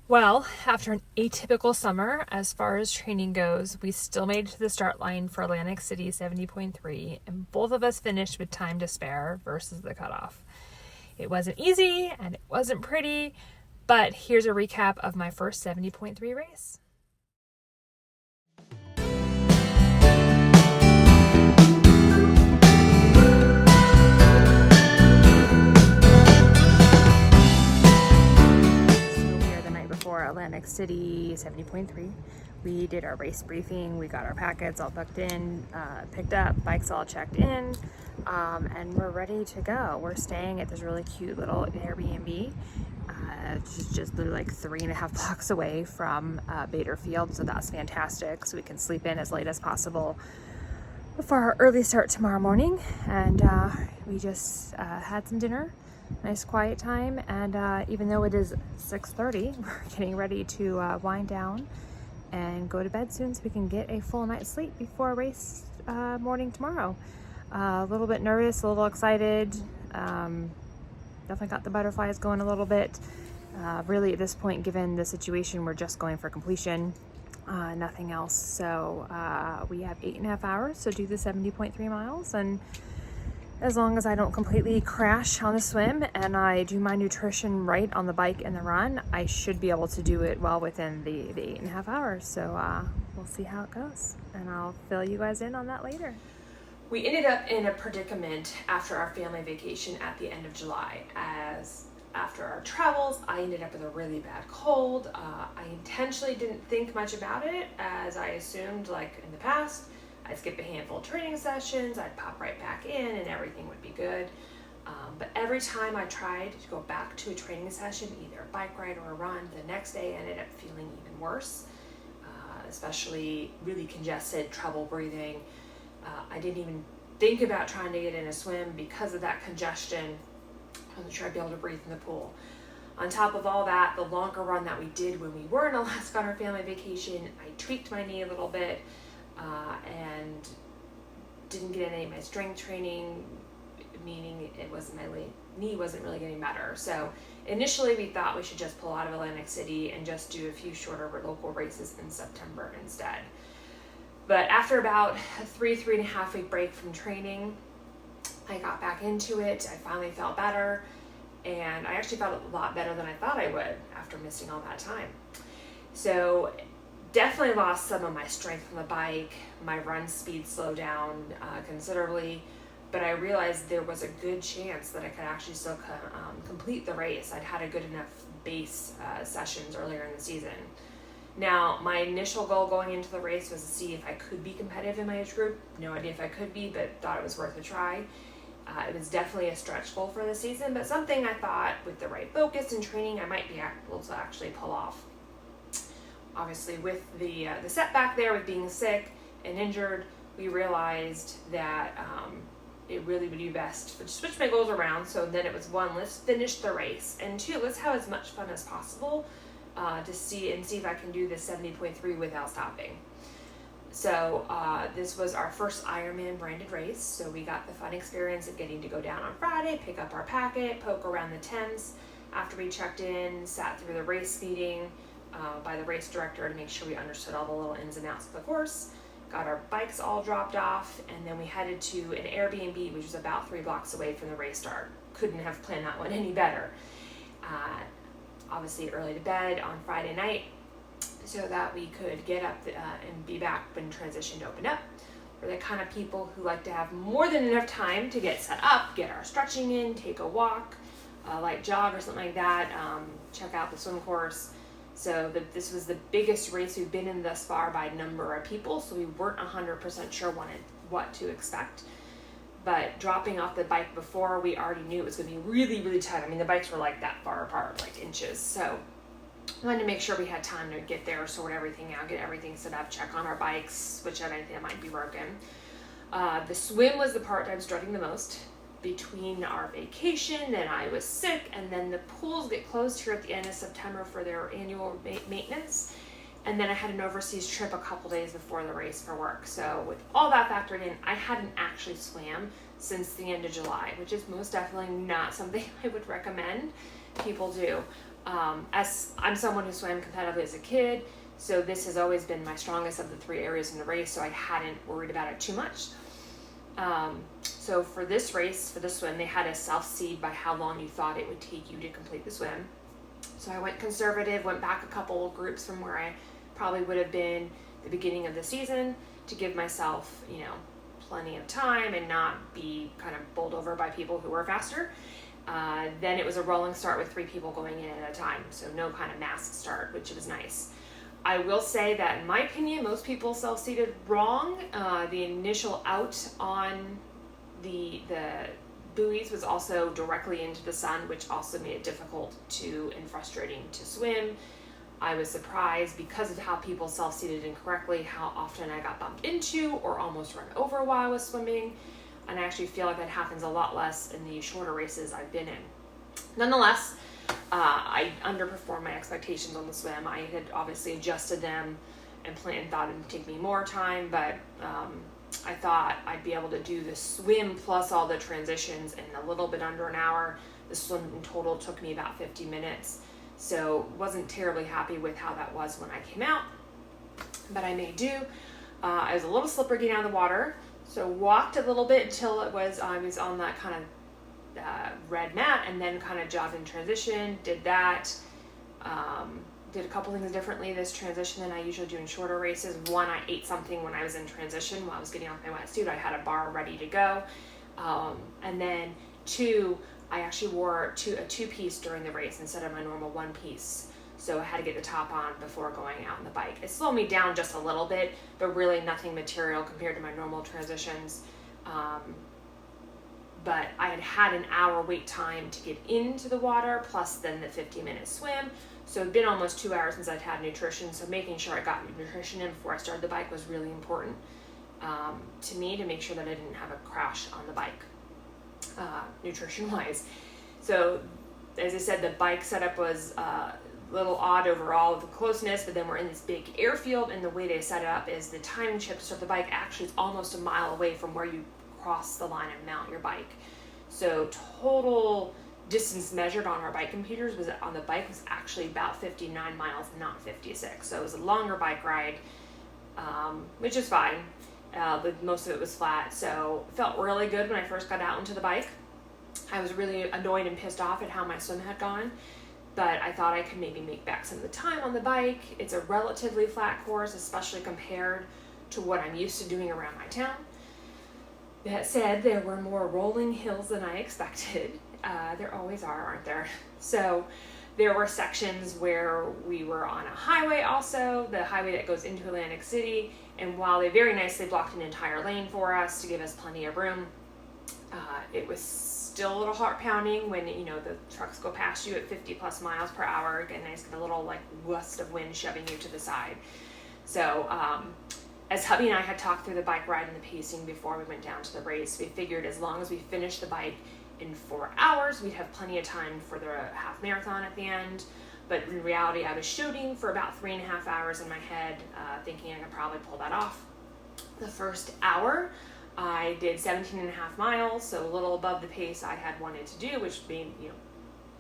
Well, after an atypical summer, as far as training goes, we still made it to the start line for Atlantic City 70.3, and both of us finished with time to spare versus the cutoff. It wasn't easy and it wasn't pretty, but here's a recap of my first 70.3 race. For Atlantic City 70.3. We did our race briefing, we got our packets all booked in, picked up, bikes all checked in, and we're ready to go. We're staying at this really cute little Airbnb, just literally like 3.5 blocks away from Bader Field, so that's fantastic. So we can sleep in as late as possible before our early start tomorrow morning. And we just had some dinner. Nice quiet time, and even though it is 6:30, we're getting ready to wind down and go to bed soon so we can get a full night's sleep before race morning tomorrow. A little bit nervous, a little excited, definitely got the butterflies going a little bit. Really at this point, given the situation, we're just going for completion, nothing else. So we have 8.5 hours to do the 70.3 miles, and as long as I don't completely crash on the swim and I do my nutrition right on the bike and the run, I should be able to do it well within the 8.5 hours. So we'll see how it goes, and I'll fill you guys in on that later. We ended up in a predicament after our family vacation at the end of July, as after our travels, I ended up with a really bad cold. I intentionally didn't think much about it, as I assumed, like in the past, I'd skip a handful of training sessions, I'd pop right back in and everything would be good. But every time I tried to go back to a training session, either a bike ride or a run, the next day I ended up feeling even worse, especially really congested, trouble breathing. I didn't even think about trying to get in a swim because of that congestion. I wasn't sure I'd be able to breathe in the pool. On top of all that, the longer run that we did when we were in Alaska on our family vacation, I tweaked my knee a little bit, and didn't get any of my strength training, meaning my knee wasn't really getting better. So initially we thought we should just pull out of Atlantic City and just do a few shorter local races in September instead. But after about a 3.5 week break from training, I got back into it. I finally felt better, and I actually felt a lot better than I thought I would after missing all that time. So definitely lost some of my strength on the bike. My run speed slowed down considerably, but I realized there was a good chance that I could actually still complete the race. I'd had a good enough base sessions earlier in the season. Now, my initial goal going into the race was to see if I could be competitive in my age group. No idea if I could be, but thought it was worth a try. It was definitely a stretch goal for the season, but something I thought with the right focus and training I might be able to actually pull off. Obviously, with the setback there with being sick and injured, we realized that it really would be best to switch my goals around. So then it was 1, let's finish the race, and 2, let's have as much fun as possible to see if I can do this 70.3 without stopping. So this was our first Ironman branded race, so we got the fun experience of getting to go down on Friday, pick up our packet, poke around the tents after we checked in, sat through the race meeting by the race director to make sure we understood all the little ins and outs of the course, got our bikes all dropped off, and then we headed to an Airbnb, which was about 3 blocks away from the race start. Couldn't have planned that one any better. Obviously early to bed on Friday night so that we could get up and be back when transition opened up. We're the kind of people who like to have more than enough time to get set up, get our stretching in, take a walk, light jog or something like that, check out the swim course. So this was the biggest race we've been in thus far by number of people, so we weren't 100% sure what to expect. But dropping off the bike before, we already knew it was going to be really, really tight. I mean, the bikes were like that far apart, like inches. So I wanted to make sure we had time to get there, sort everything out, get everything set up, check on our bikes, switch out anything that might be broken. The swim was the part I was dreading the most. Between our vacation and I was sick, and then the pools get closed here at the end of September for their annual maintenance, and then I had an overseas trip a couple days before the race for work. So with all that factored in, I hadn't actually swam since the end of July, which is most definitely not something I would recommend people do. As I'm someone who swam competitively as a kid, so this has always been my strongest of the 3 areas in the race, so I hadn't worried about it too much. So for this race, for the swim, they had a self-seed by how long you thought it would take you to complete the swim. So I went conservative, went back a couple groups from where I probably would have been the beginning of the season to give myself, plenty of time and not be kind of bowled over by people who were faster. Then it was a rolling start with 3 people going in at a time, so no kind of mass start, which was nice. I will say that in my opinion, most people self-seeded wrong. The initial out on the buoys was also directly into the sun, which also made it difficult and frustrating to swim. I was surprised because of how people self-seeded incorrectly, how often I got bumped into or almost run over while I was swimming. And I actually feel like that happens a lot less in the shorter races I've been in. Nonetheless, I underperformed my expectations on the swim. I had obviously adjusted them and thought it would take me more time, but I thought I'd be able to do the swim plus all the transitions in a little bit under an hour. The swim in total took me about 50 minutes, so wasn't terribly happy with how that was when I came out, but I made do. I was a little slippery getting out of the water, so walked a little bit until I was on that kind of red mat, and then kind of jogged in transition, did that. Did a couple things differently this transition than I usually do in shorter races. One, I ate something when I was in transition while I was getting off my wetsuit. I had a bar ready to go. And then 2, I actually wore a 2-piece during the race instead of my normal 1-piece. So I had to get the top on before going out on the bike. It slowed me down just a little bit, but really nothing material compared to my normal transitions. But I had an hour wait time to get into the water, plus then the 50-minute swim. So it'd been almost 2 hours since I'd had nutrition, so making sure I got nutrition in before I started the bike was really important to me, to make sure that I didn't have a crash on the bike, nutrition-wise. So, as I said, the bike setup was a little odd overall with the closeness, but then we're in this big airfield, and the way they set it up is the timing chip to start the bike actually is almost a mile away from where you cross the line and mount your bike. So total distance measured on our bike computers was actually about 59 miles, not 56. So it was a longer bike ride, which is fine. Most of it was flat, so it felt really good when I first got out into the bike. I was really annoyed and pissed off at how my swim had gone, but I thought I could maybe make back some of the time on the bike. It's a relatively flat course, especially compared to what I'm used to doing around my town. That said, there were more rolling hills than I expected. There always are, aren't there? So there were sections where we were on a highway also, the highway that goes into Atlantic City, and while they very nicely blocked an entire lane for us to give us plenty of room, it was still a little heart pounding when the trucks go past you at 50 plus miles per hour, and nice get a little like gust of wind shoving you to the side. So as hubby and I had talked through the bike ride and the pacing before we went down to the race, we figured as long as we finished the bike in 4 hours, we'd have plenty of time for the half marathon at the end. But in reality, I was shooting for about 3.5 hours in my head, thinking I could probably pull that off. The first hour, I did 17.5 miles, so a little above the pace I had wanted to do, which made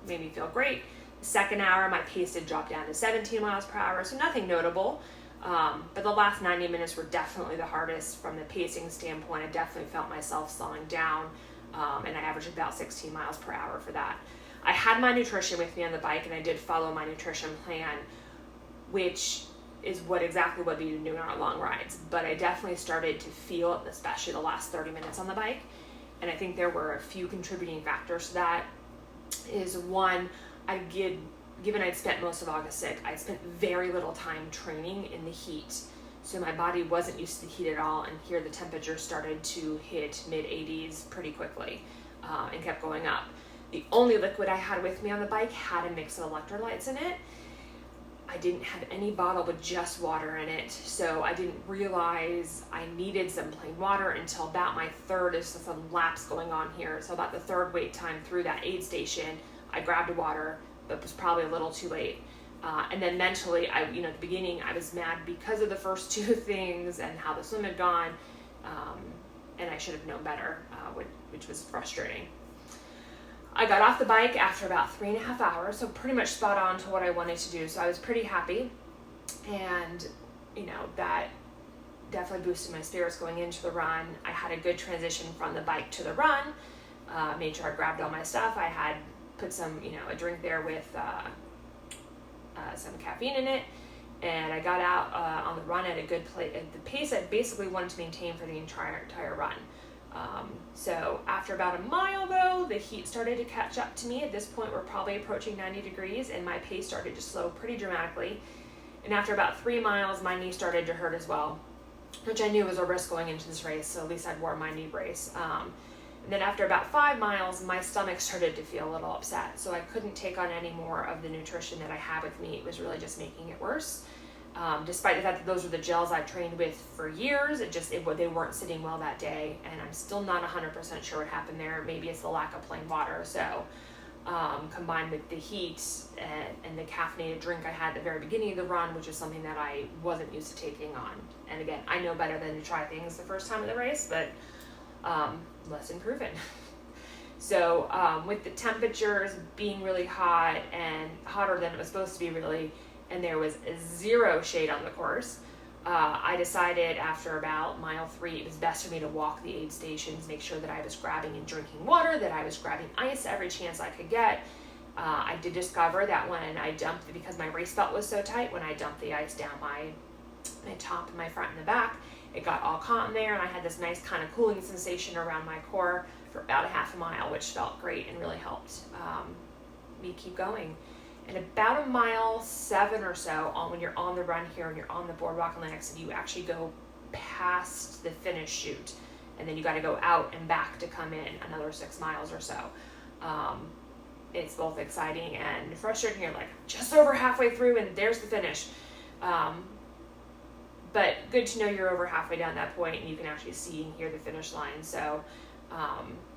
me feel great. The second hour, my pace did drop down to 17 miles per hour, so nothing notable. But the last 90 minutes were definitely the hardest from the pacing standpoint. I definitely felt myself slowing down, and I averaged about 16 miles per hour for that. I had my nutrition with me on the bike, and I did follow my nutrition plan, which is exactly what we've been doing on our long rides. But I definitely started to feel it, especially the last 30 minutes on the bike. And I think there were a few contributing factors to that. Is one, given I'd spent most of August sick, I spent very little time training in the heat. So my body wasn't used to the heat at all, and here the temperature started to hit mid-80s pretty quickly and kept going up. The only liquid I had with me on the bike had a mix of electrolytes in it. I didn't have any bottle with just water in it, so I didn't realize I needed some plain water until about my third. There's some laps going on here, so about the third wait time through that aid station, I grabbed a water, but was probably a little too late. And then mentally, at the beginning, I was mad because of the first 2 things and how the swim had gone, and I should have known better, which was frustrating. I got off the bike after about 3.5 hours, so pretty much spot on to what I wanted to do. So I was pretty happy, and you know, that definitely boosted my spirits going into the run. I had a good transition from the bike to the run. Made sure I grabbed all my stuff. I had put some, you know, a drink there with some caffeine in it, and I got out on the run at a good at the pace I basically wanted to maintain for the entire run. So after about a mile though, the heat started to catch up to me. At this point, we're probably approaching 90 degrees, and my pace started to slow pretty dramatically. And after about 3 miles, my knee started to hurt as well, which I knew was a risk going into this race, so at least I'd worn my knee brace. And then after about 5 miles, my stomach started to feel a little upset, so I couldn't take on any more of the nutrition that I had with me. It was really just making it worse. Despite the fact that those were the gels I've trained with for years, they weren't sitting well that day, and I'm still not 100% sure what happened there. Maybe it's the lack of plain water. So combined with the heat and the caffeinated drink I had at the very beginning of the run, which is something that I wasn't used to taking on. And again, I know better than to try things the first time of the race, but lesson proven. So with the temperatures being really hot and hotter than it was supposed to be really, and there was 0 shade on the course, I decided after about mile 3 it was best for me to walk the aid stations, make sure that I was grabbing and drinking water, that I was grabbing ice every chance I could get. I did discover that when I dumped, because my race belt was so tight, when I dumped the ice down my top and my front and the back, it got all caught in there, and I had this nice kind of cooling sensation around my core for about a half a mile, which felt great and really helped me keep going. And about a mile 7 or so, when you're on the run here and you're on the boardwalk in Atlantic City, you actually go past the finish chute, and then you got to go out and back to come in another 6 miles or so. It's both exciting and frustrating. You're like just over halfway through, and there's the finish. But good to know you're over halfway down that point, and you can actually see and hear the finish line. So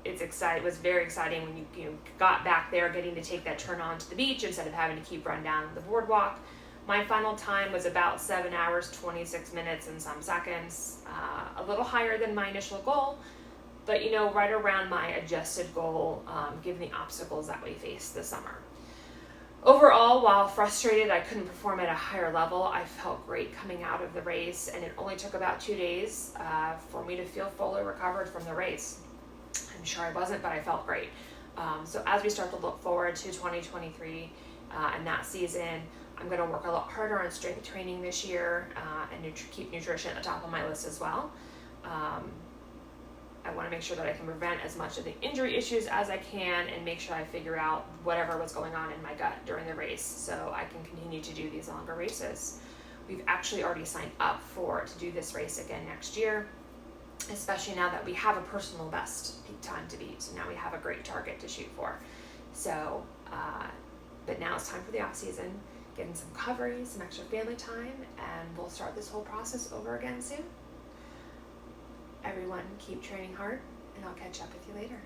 it's exciting. It was very exciting when you got back there, getting to take that turn on to the beach instead of having to keep running down the boardwalk. My final time was about 7 hours, 26 minutes and some seconds, a little higher than my initial goal, but you know, right around my adjusted goal, given the obstacles that we faced this summer. Overall, while frustrated I couldn't perform at a higher level, I felt great coming out of the race, and it only took about 2 days for me to feel fully recovered from the race. I'm sure I wasn't, but I felt great. So as we start to look forward to 2023 and that season, I'm going to work a lot harder on strength training this year and keep nutrition at the top of my list as well. I want to make sure that I can prevent as much of the injury issues as I can, and make sure I figure out whatever was going on in my gut during the race so I can continue to do these longer races. We've actually already signed up to do this race again next year, especially now that we have a personal best peak time to beat. So now we have a great target to shoot for. So, but now it's time for the off season, getting some recovery, some extra family time, and we'll start this whole process over again soon. Everyone, keep training hard, and I'll catch up with you later.